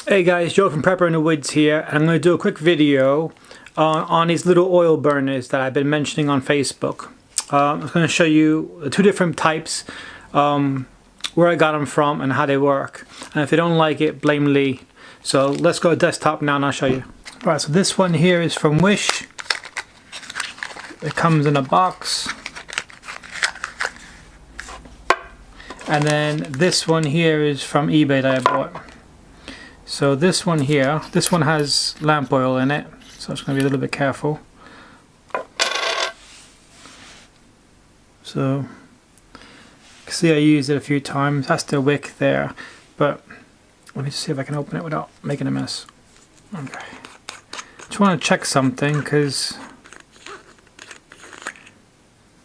Hey guys, Joe from Prepper in the Woods here, and I'm going to do a quick video on these little oil burners that I've been mentioning on Facebook. I'm going to show you the two different types, where I got them from and how they work. And if you don't like it, blame Lee. So let's go to desktop now and I'll show you. Alright, so this one here is from Wish. It comes in a box. And then this one here is from eBay that I bought. So this one here, this one has lamp oil in it, so it's going to be a little bit careful. So you can see I used it a few times. That's the wick there, but let me just see if I can open it without making a mess. Okay. Just want to check something because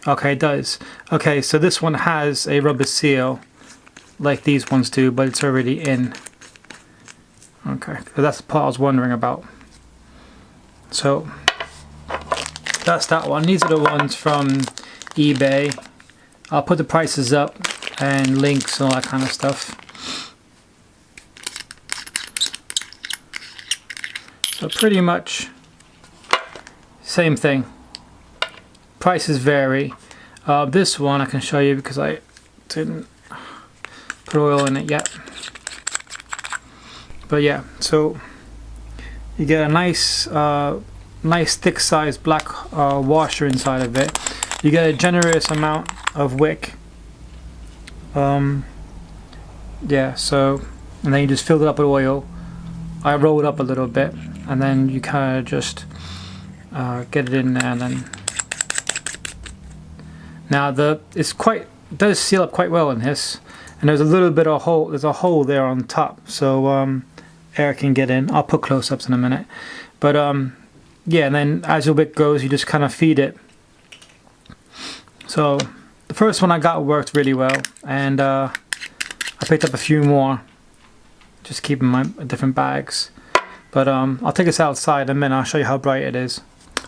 okay, it does. Okay, so this one has a rubber seal like these ones do, but it's already in. Okay, so that's the part I was wondering about. So that's that one. These are the ones from eBay. I'll put the prices up and links and all that kind of stuff. So pretty much same thing. Prices vary. This one I can show you because I didn't put oil in it yet. But yeah, so you get a nice thick sized black washer inside of it. You get a generous amount of wick. Yeah, so, and then you just fill it up with oil. I roll it up a little bit, and then you kind of just get it in there, and then now it does seal up quite well in this, and there's a little bit of hole. There's a hole there on top, so air can get in. I'll put close-ups in a minute, but yeah, and then as your wick goes, you just kind of feed it. So the first one I got worked really well, and I picked up a few more, just keeping my different bags. But I'll take this outside in a minute. I'll show you how bright it is.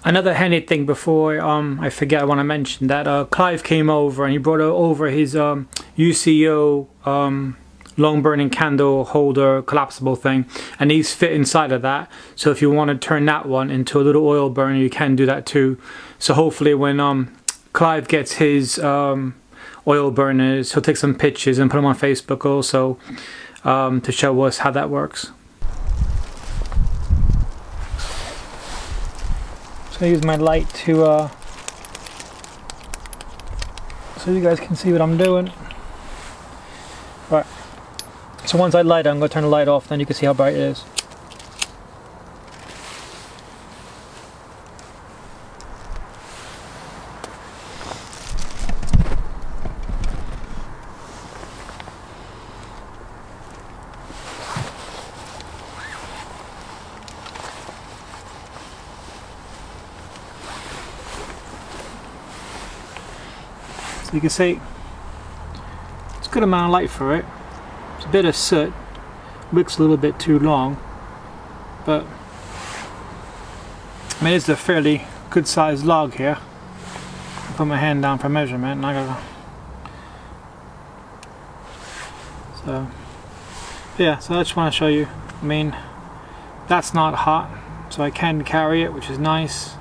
Another handy thing before I forget, I want to mention that Clive came over and he brought over his UCO long burning candle holder collapsible thing, and these fit inside of that. So if you want to turn that one into a little oil burner, you can do that too. So hopefully when Clive gets his oil burners, he'll take some pictures and put them on Facebook also to show us how that works. So I use my light to so you guys can see what I'm doing. Right. So once I light it, I'm going to turn the light off, then you can see how bright it is. So you can see it's a good amount of light for it. It's a bit of soot, wick's a little bit too long, but I mean it's a fairly good sized log here. I'll put my hand down for measurement and I gotta, so yeah, so I just want to show you. I mean, that's not hot, so I can carry it, which is nice.